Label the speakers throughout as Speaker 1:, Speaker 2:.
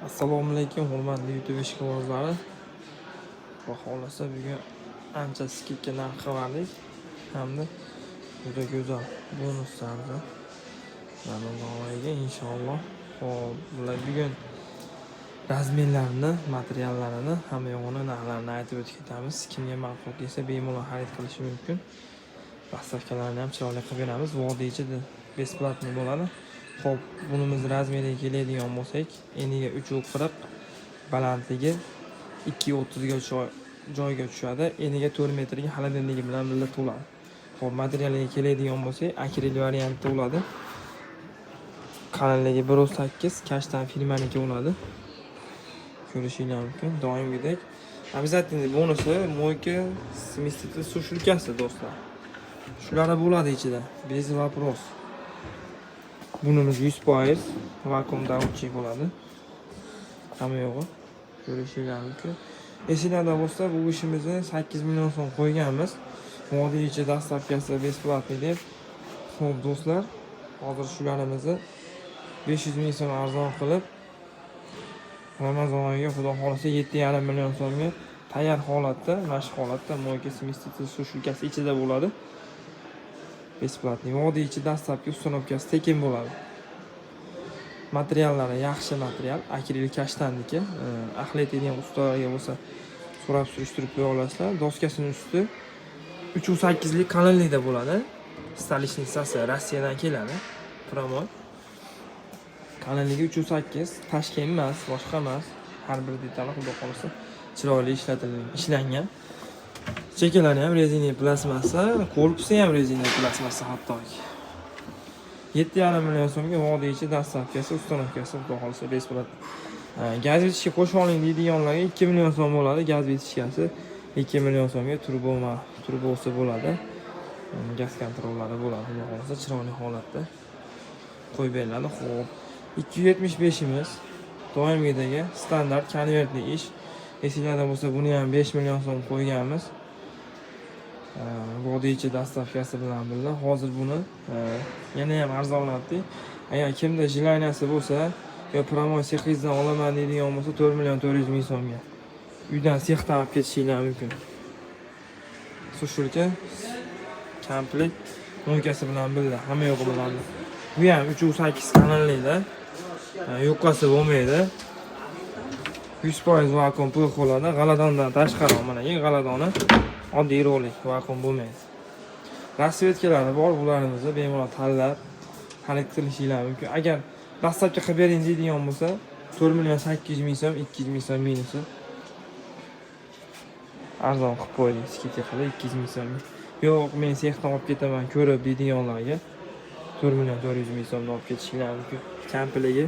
Speaker 1: Assalomu alaykum, hurmatli YouTube ishqibozlari. Xudo xolasa bugun ancha skidka narx qildik hamda juda go'zal bonuslarni namoyiga inshaalloh. Xo'p, bular bugun razmerlarini, materiallarini, hamma yo'g'ini narxlarini aytib o'tib ketamiz. Kimga ma'qul kelsa bemalol xarid qilishi mumkin. Dastavkalarni ham chiroyli qilib beramiz. Vodiy ichida besplatniy bo'ladi. Xo'p, bunimiz razmeriga keladigan bo'lsak, eniga 3.40, balandligi 2.30 ga joyga tushadi. Eniga 4 metrga xolodilnigi bilan birga to'ladi. Xo'p, materialiga keladigan bo'lsak, akril variantda bo'ladi. Qalinligi 1.8, kashtan firmaniki bo'ladi. Ko'rishingiz mumkin. Doimgidek обязательно bonusi mo'yka smestитель sushilkasi do'stlar. Shular bo'ladi ichida. Bez вопрос. Bunimiz 100% vakuumdavchi bo'ladi. Hamma yo'g'i ko'rishingiz mumkin. Esingizda bo'lsa, bu ishimizni 8 million so'm qo'yganmiz. Vodiy ichi dastavkasi besplatniy deb. Xo'p do'stlar, hozir shularimizni 500 ming so'm arzon qilib Ramazon oyiga xudo xolasa 7,5 million so'mga tayyor holatda, mashq holatda mo'yka smestитель sushilkasi ichida bo'ladi. Besplatniy. Vodiy ichi dastavka uстановкасы tekin bo'ladi. Materiallari yaxshi material, akril kashtanniki. Ahlet degan ustalarga bo'lsa, so'rab surishtirib qo'ya olasizlar. Doskasining usti 3.8 lik qalinlikda bo'ladi. Stolishnicasi Rossiyadan keladi. Promoy. Qalinligi 3.8, tashkent emas, boshqa emas. Har bir detali xudo xolasa chiroyli ishlangan. Chekalari ham rezina plasmassa, korpusi ham rezina plasmassa hattoki. 7,5 million so'mga vodiy ichi dastavkasi, uстановкасы xudo xolasa besplatniy. Gaz vitishga qo'shib oling deydiganlarga 2 million so'm bo'ladi. Gaz vitishkasi 2 million so'mga turbosi bo'ladi. Gaz kontrollari bo'ladi. Xudo xolasa chiroyli holatda qo'yib beriladi. Xo'p, 275 imiz doimgidagi standart konvertli ish. Esingizda bo'lsa, buni ham 5 million so'm qo'yganmiz. Vodiy ichi dastavkasi bilan birga. Hozir buni yana ham arzonlatdik. Agar kimda jilaynasi bo'lsa, yo promoy sexizdan olaman deydigan bo'lsa, 4 million 400 ming so'mga uydan sexdan olib ketishingiz mumkin. Sushilka komplekt mo'ykasi bilan birga, hamma yo'g'i bo'ladi. Bu ham 3.8 qalinlikda. Yo'qasi bo'lmaydi. 100% vakuum pul bo'ladi. G'aladondan tashqari mana bu g'aladoni oddiy rolik, vakuum bo'lmaydi. Rasvetkalari bor, bularimizni bemalol tanlab xarid qilishingiz mumkin. Agar dastavka qilib bering deydigan bo'lsa, 4 million 800 ming so'm, 200 ming so'm minusi. Arzon qilib qo'ydik, skidka qilib 200 ming so'm. Yo'q, men sexdan olib ketaman ko'rib deydiganlarga 4 million 400 ming so'mdan olib ketishingiz mumkin. Kompligi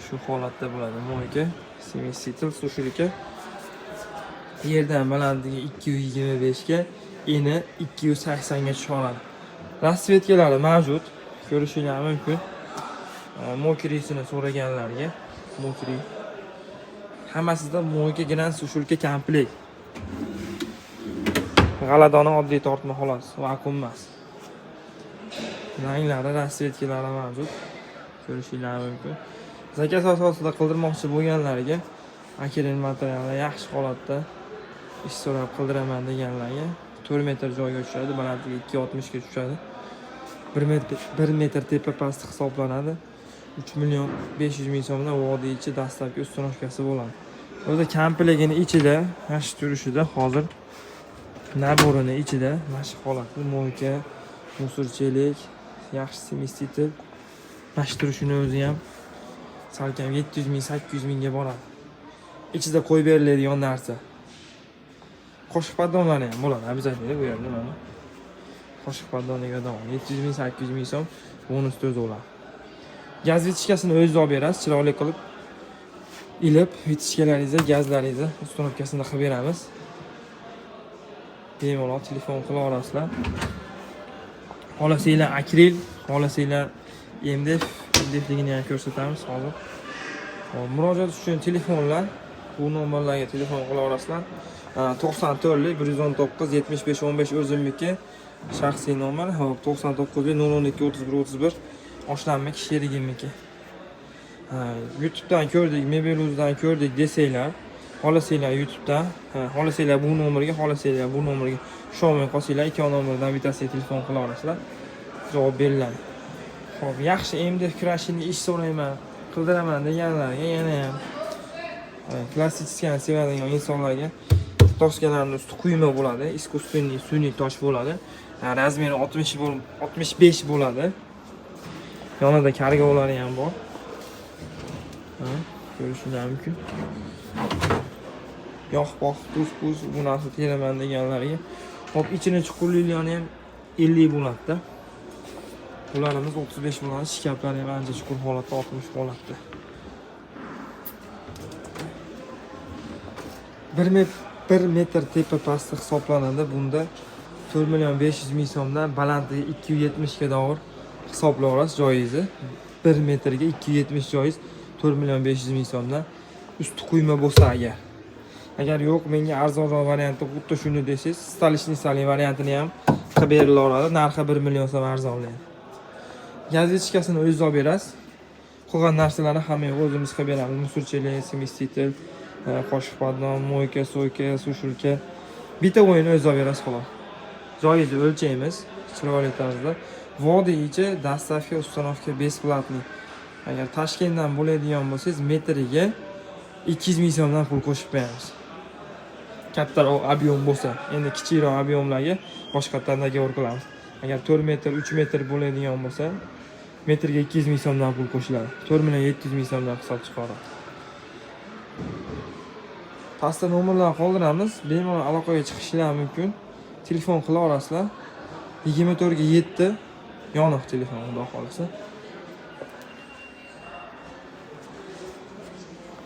Speaker 1: shu holatda bo'ladi. Mo'yka smestитель sushilka. Yerdan balandligi 225 ga, eni 280 ga tusha oladi. Rasvetkalari mavjud, ko'rishingiz mumkin. Mokrisini so'raganlarga, mokri. Hammasida mo'yka gran sushilka komplekt. G'aladoni oddiy tortma xolos, vakuum emas. Ranglari, rasvetkalari mavjud. Ko'rishingiz mumkin. Zakaz asosida qildirmoqchi bo'lganlarga akril materiallar yaxshi holatda ish so'rab qildiraman deganlarga 4 metr joyga tushadi, balandligi 2.60 ga tushadi. 1 metr tepa pasti hisoblanadi. 3 million 500 ming so'mdan vodiy ichi dastavka uстановкасы bo'ladi. O'zi komplektini ichida, yaxshi turishida hozir naborini ichida mashq holatda mo'yka, musorchelik, yaxshi smestитель mashq turishini o'zi ham salkam 700 ming 800 mingga boradi. Ichida qo'yib beriladigan narsa. Qo'shiq paddonlari ham bo'ladi, обязательно bu yerda mana. Qo'shiq paddoniga davom 700 ming 800 ming so'm bonus o'zi bo'ladi. Gaz vitishkasini o'zingiz olib berasiz, chiroyli qilib ilib vitishkalaringizni, gazlaringizni uстановкасini qilib beramiz. Bemalol telefon qila olasizlar. Xohlasanglar akril, xohlasanglar MDF-ligini ham ko'rsatamiz hozir. Murojaat uchun telefonlar, bu nomerlarga telefon qila olasizlar. 94 119 75 15 o'zimniki shaxsiy nomer. 99 012 31 31 oshlanmik sherigimniki. YouTube'dan ko'rdik, Mebeluz'dan ko'rdik desanglar, xohlasanglar YouTube'dan, xohlasanglar bu nomerga, xohlasanglar bu nomerga Xiaomi qolsanglar, ikki nomerdan bittasiga telefon qila olasizlar. Javob beriladi. Xo'p, yaxshi, endi krashinni ish so'rayman, qildiraman deganlarga yana ham klassический sevadigan insonlarga toshkalarning usti quyma bo'ladi, искусственный sun'iy tosh bo'ladi. Razmeri 65 bo'ladi. Yonida kargovlari ham bor. Ko'rishingiz mumkin. Yoq-poq, tuz-puz bu narsa teraman deganlarga. Hop, ichini chuqurliklari ham 50 bo'ladi-da. Ularimiz 35 bo'ladi, shikaplari ham ancha chuqur holatda, 60 holatda. 1 metr tepa pasti hisoblanadi. Bunda 4.500.000 so'mdan balandligi 270 ga davr hisoblay olasiz, joizi. 1 metrga 270 joiz, 4.500.000 so'mdan usti quyma bo'lsa agar. Agar yo'q, menga arzonroq varianti xuddi shuni desangiz, stolishniy variantini ham qilib beriladi. Narxi 1 million so'm arzonlaydi. Gazechkasini o'zingiz olib berasiz. Qolgan narsalarni hamma o'zimiz qilib beramiz. Musurchilik, smestitel, qoshiq podnon, moyka, so'yka, sushilka. Bitta o'yinni o'zingiz olib berasiz xolos. Joyizni o'lchaymiz, chiroyli tarzda. Vodiyicha dastavka, ustanovka besplatniy. Agar Toshkentdan bo'ladigan bo'lsangiz, metriga 200.000 so'mdan pul qo'shib qo'yamiz. Kattaroq ob'yom bo'lsa, endi kichikroq ob'yomlarga boshqatdan dogovor qilamiz. Agar 4 metr, 3 metr bo'ladigan bo'lsa, metrga 200.000 so'mdan pul qo'shiladi. 4.700.000 so'mdan hisob chiqaradi. Pastda nomerlarni qoldiramiz. Bemalol aloqaga chiqishingiz mumkin. Telefon qila olasizlar. 24 ga 7 yoniq telefon, xudo xolisa.